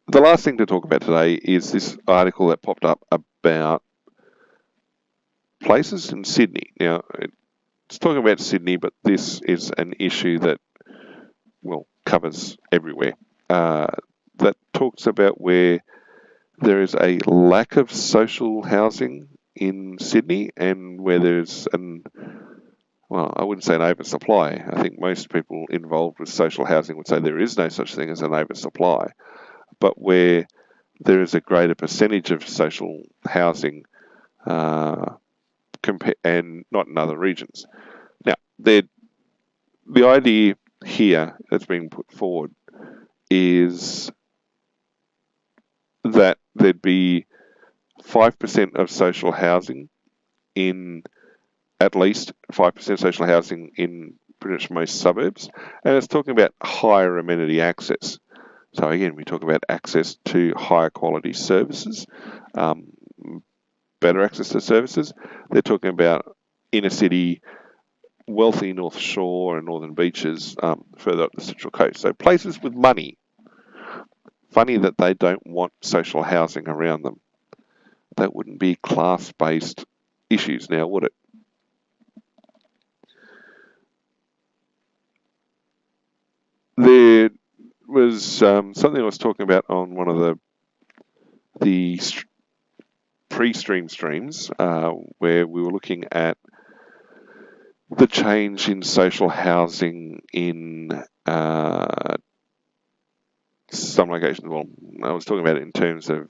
the last thing to talk about today is this article that popped up about places in Sydney. Now, it's talking about Sydney, but this is an issue that, well, covers everywhere. That talks about where there is a lack of social housing in Sydney and where there's well, I wouldn't say an oversupply. I think most people involved with social housing would say there is no such thing as an oversupply, but where there is a greater percentage of social housing uh, and not in other regions. Now, the idea here that's being put forward is that there'd be 5% of social housing in at least 5% social housing in pretty much most suburbs, and it's talking about higher amenity access. So again, we talk about access to higher quality services, um, better access to services. They're talking about inner city, wealthy North Shore and northern beaches further up the Central Coast. So places with money. Funny that they don't want social housing around them. That wouldn't be class-based issues now, would it? There was something I was talking about on one of the pre-stream streams where we were looking at the change in social housing in some locations. Well, I was talking about it in terms of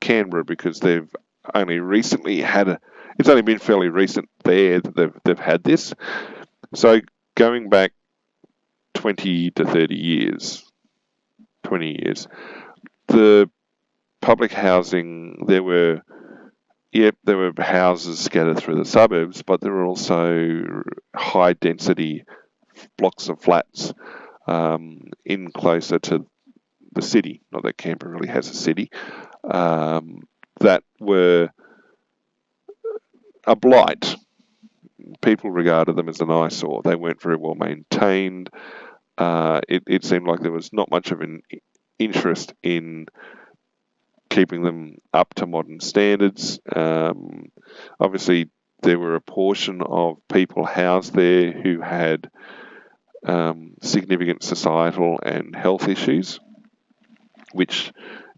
Canberra because they've only recently had it's only been fairly recent there that they've had this. So going back 20 to 30 years, 20 years, the public housing, there were houses scattered through the suburbs, but there were also high density blocks of flats in closer to the city. Not that Canberra really has a city, that were a blight. People regarded them as an eyesore. They weren't very well maintained. It seemed like there was not much of an interest in keeping them up to modern standards. Obviously, there were a portion of people housed there who had significant societal and health issues, which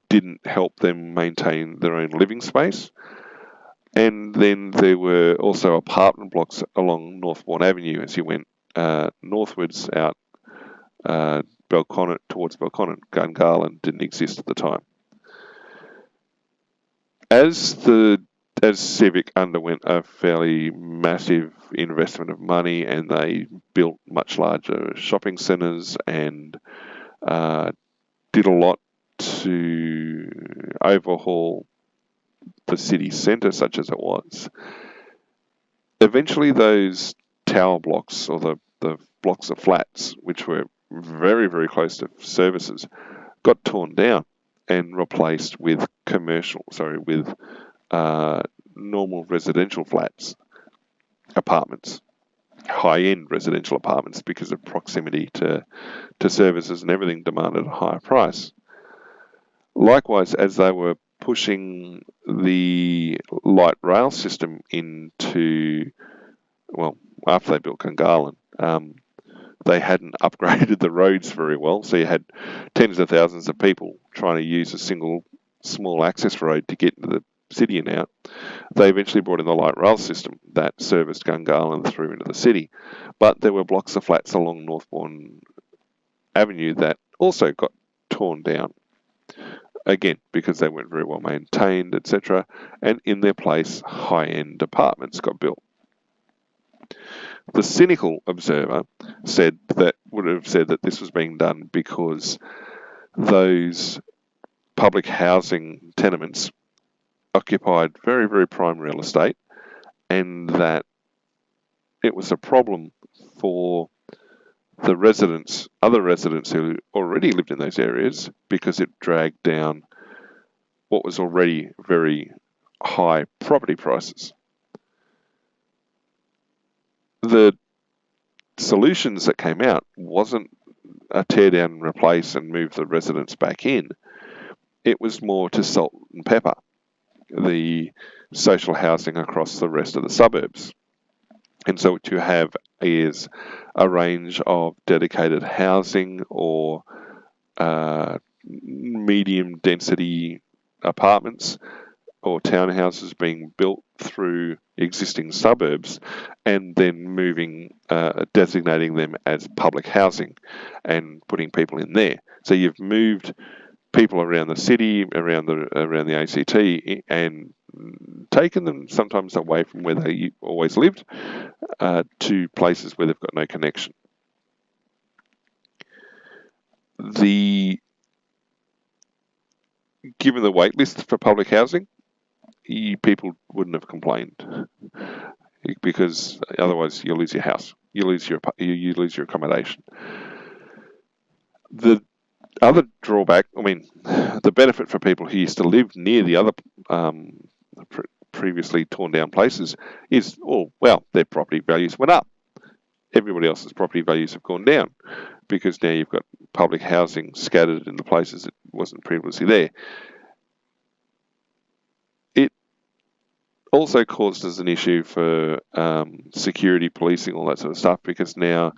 didn't help them maintain their own living space. And then there were also apartment blocks along Northbourne Avenue as you went northwards out Belconnen towards Belconnen. Gungahlin didn't exist at the time. As Civic underwent a fairly massive investment of money and they built much larger shopping centres and did a lot to overhaul the city centre such as it was, eventually those tower blocks or the blocks of flats, which were very, very close to services, got torn down and replaced with normal residential flats, apartments, high-end residential apartments because of proximity to services and everything demanded a higher price. Likewise, as they were pushing the light rail system into, well, after they built Gungahlin, they hadn't upgraded the roads very well, so you had tens of thousands of people trying to use a single small access road to get into the city and out. They eventually brought in the light rail system that serviced Gungahlin through into the city, but there were blocks of flats along Northbourne Avenue that also got torn down, again, because they weren't very well maintained, etc., and in their place, high-end apartments got built. The cynical observer would have said that this was being done because those public housing tenements occupied very, very prime real estate and that it was a problem for the other residents who already lived in those areas because it dragged down what was already very high property prices. The solutions that came out wasn't a tear down and replace and move the residents back in. it was more to salt and pepper the social housing across the rest of the suburbs. And so what you have is a range of dedicated housing or medium density apartments or townhouses being built through existing suburbs and then designating them as public housing and putting people in there. So you've moved people around the city, around the ACT, and taken them sometimes away from where they always lived to places where they've got no connection. Given the wait list for public housing, people wouldn't have complained because otherwise you lose your house, you lose your accommodation. The other drawback, the benefit for people who used to live near the other previously torn down places is, their property values went up. Everybody else's property values have gone down because now you've got public housing scattered in the places that wasn't previously there. It also causes an issue for security, policing, all that sort of stuff, because now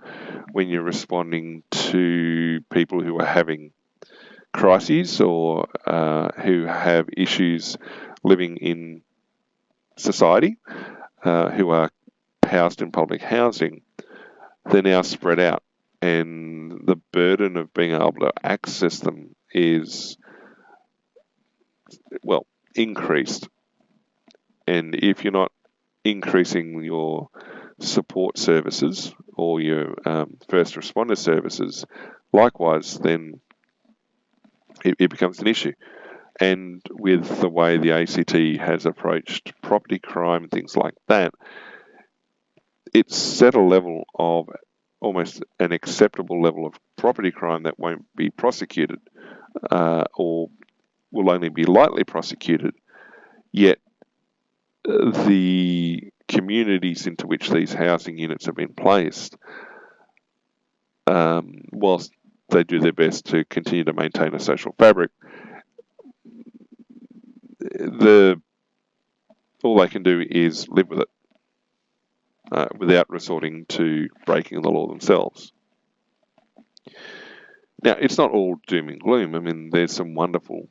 when you're responding to people who are having crises or who have issues living in society, who are housed in public housing, they're now spread out, and the burden of being able to access them is, increased. And if you're not increasing your support services or your first responder services, likewise, then it becomes an issue. And with the way the ACT has approached property crime and things like that, it's set a level of almost an acceptable level of property crime that won't be prosecuted or will only be lightly prosecuted. Yet the communities into which these housing units have been placed, whilst they do their best to continue to maintain a social fabric, all they can do is live with it without resorting to breaking the law themselves. Now, it's not all doom and gloom. There's some wonderful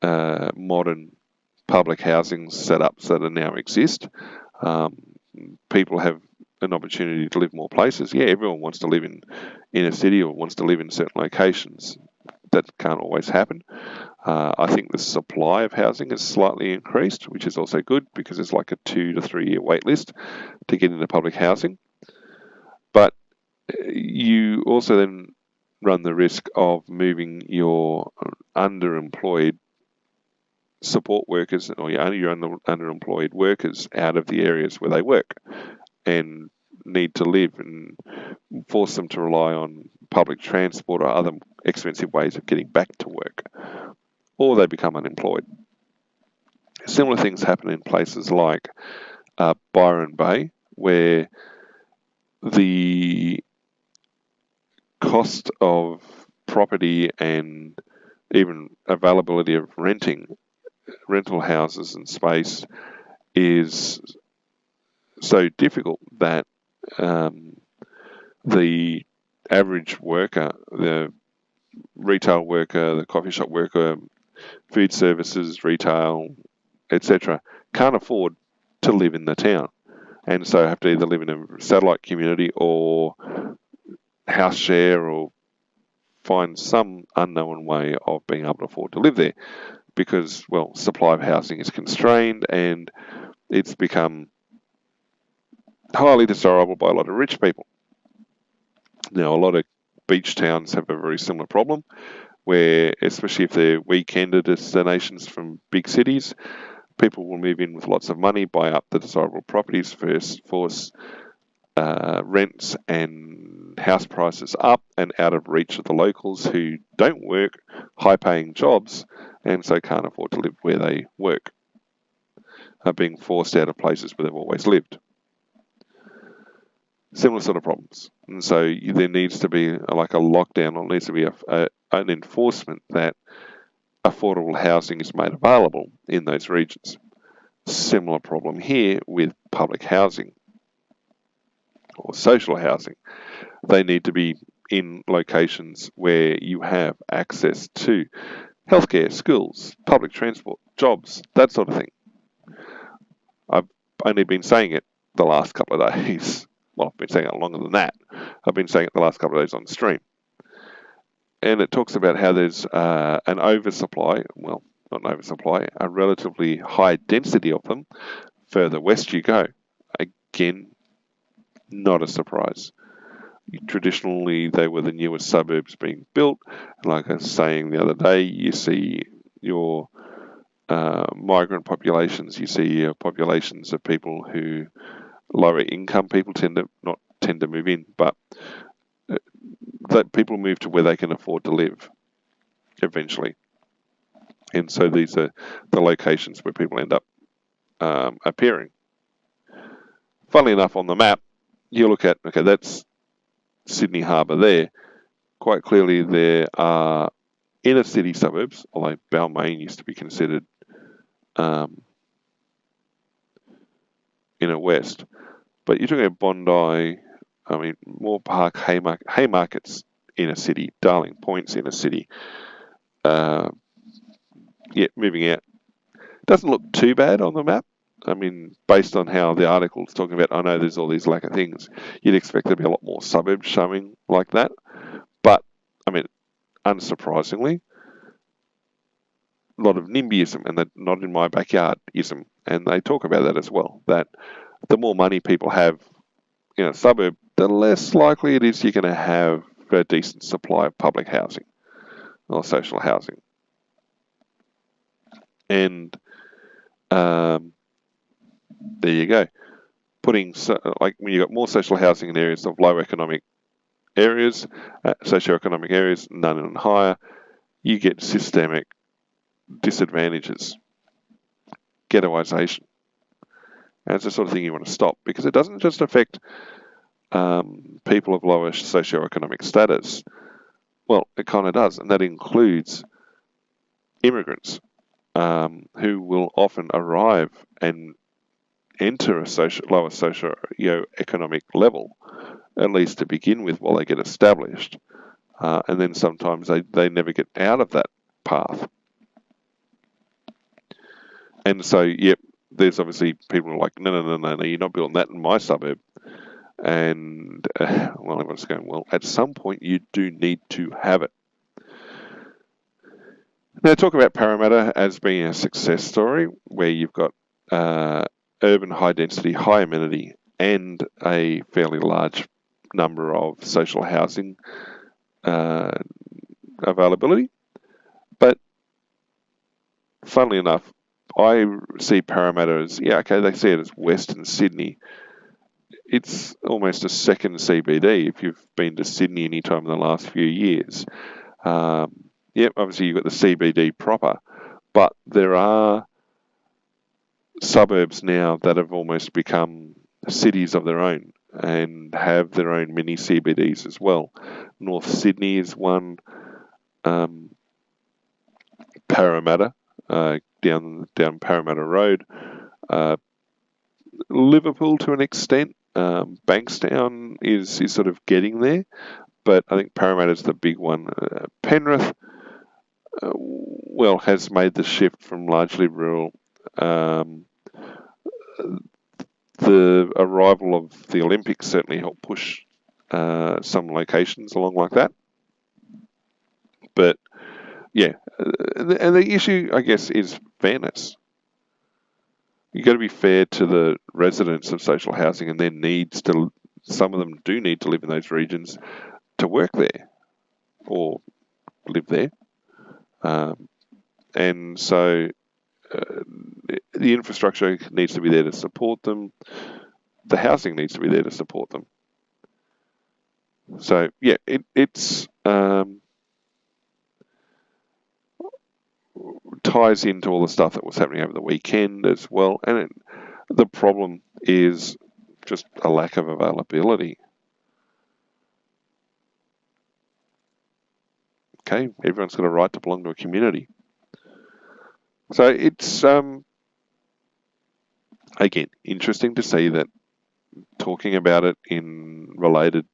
modern public housing setups that now exist. People have an opportunity to live more places. Yeah, everyone wants to live in a city or wants to live in certain locations. That can't always happen. I think the supply of housing has slightly increased, which is also good because it's like a 2 to 3 year wait list to get into public housing. But you also then run the risk of moving your underemployed support workers or your underemployed workers out of the areas where they work and need to live, and force them to rely on public transport or other expensive ways of getting back to work, or they become unemployed. Similar things happen in places like Byron Bay, where the cost of property and even availability of rental houses and space is so difficult that the average worker, the retail worker, the coffee shop worker, food services, retail, etc., can't afford to live in the town, and so have to either live in a satellite community or house share or find some unknown way of being able to afford to live there because, supply of housing is constrained and it's become highly desirable by a lot of rich people. Now, a lot of beach towns have a very similar problem where, especially if they're weekender destinations from big cities, people will move in with lots of money, buy up the desirable properties, force rents and house prices up and out of reach of the locals who don't work high-paying jobs and so can't afford to live where they work, are being forced out of places where they've always lived. Similar sort of problems. And so there needs to be like a lockdown, or needs to be an enforcement that affordable housing is made available in those regions. Similar problem here with public housing or social housing. They need to be in locations where you have access to healthcare, schools, public transport, jobs, that sort of thing. I've only been saying it the last couple of days. Well, I've been saying it longer than that. I've been saying it the last couple of days on stream. And it talks about how there's an oversupply, well, not an oversupply, a relatively high density of them further west you go. Again, not a surprise. Traditionally, they were the newest suburbs being built. Like I was saying the other day, you see your migrant populations, you see your populations of people who, lower income people tend to move in, but that people move to where they can afford to live eventually. And so these are the locations where people end up appearing. Funnily enough, on the map, you look at, okay, that's Sydney Harbour there. Quite clearly there are inner city suburbs, although Balmain used to be considered inner west. But you're talking about Bondi, I mean, Moore Park, Haymarket's inner city, Darling Point's inner city. Moving out. Doesn't look too bad on the map. I mean, based on how the article's talking about, I know there's all these lack of things. You'd expect there'd be a lot more suburbs showing like that. But, I mean, unsurprisingly, a lot of NIMBYism and that not in my backyardism. And they talk about that as well, that the more money people have in a suburb, the less likely it is you're going to have a decent supply of public housing or social housing. And there you go. Like when you've got more social housing in areas of low economic areas, socioeconomic areas, none and higher, you get systemic disadvantages, ghettoisation. And it's the sort of thing you want to stop because it doesn't just affect people of lower socioeconomic status. Well, it kind of does, and that includes immigrants who will often arrive and enter a lower socioeconomic level, at least to begin with, while they get established. And then sometimes they never get out of that path. And so, there's obviously people who are like, no, you're not building that in my suburb. And, well, everyone's going, well, at some point you do need to have it. Now, talk about Parramatta as being a success story where you've got urban high density, high amenity, and a fairly large number of social housing availability. But funnily enough, I see Parramatta as, they see it as Western Sydney. It's almost a second CBD if you've been to Sydney any time in the last few years. Obviously you've got the CBD proper, but there are suburbs now that have almost become cities of their own and have their own mini CBDs as well. North Sydney is one, Parramatta, down Parramatta Road, Liverpool to an extent, Bankstown is sort of getting there, but I think Parramatta's the big one. Penrith, has made the shift from largely rural. The arrival of the Olympics certainly helped push some locations along like that. But, and the issue, I guess, is fairness. You've got to be fair to the residents of social housing and their needs to, some of them do need to live in those regions to work there or live there. And so the infrastructure needs to be there to support them. The housing needs to be there to support them. So, it's ties into all the stuff that was happening over the weekend as well. And the problem is just a lack of availability. Okay, everyone's got a right to belong to a community. So it's, again, interesting to see that talking about it in related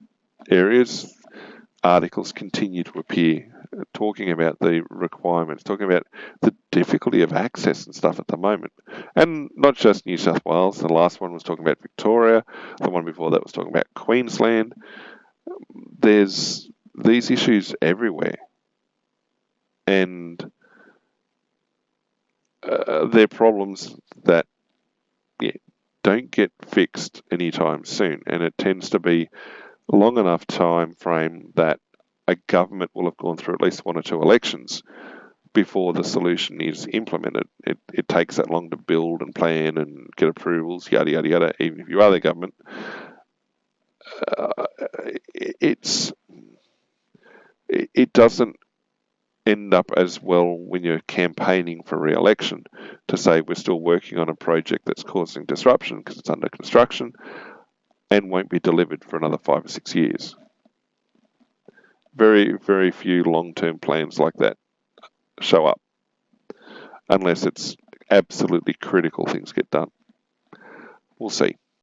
areas, articles continue to appear talking about the requirements, talking about the difficulty of access and stuff at the moment. And not just New South Wales, the last one was talking about Victoria, the one before that was talking about Queensland. There's these issues everywhere. And they're problems that don't get fixed anytime soon. And it tends to be a long enough time frame that a government will have gone through at least one or two elections before the solution is implemented. It takes that long to build and plan and get approvals, yada, yada, yada, even if you are the government. It doesn't end up as well when you're campaigning for re-election to say we're still working on a project that's causing disruption because it's under construction and won't be delivered for another 5 or 6 years. Very, very few long-term plans like that show up unless it's absolutely critical things get done. We'll see.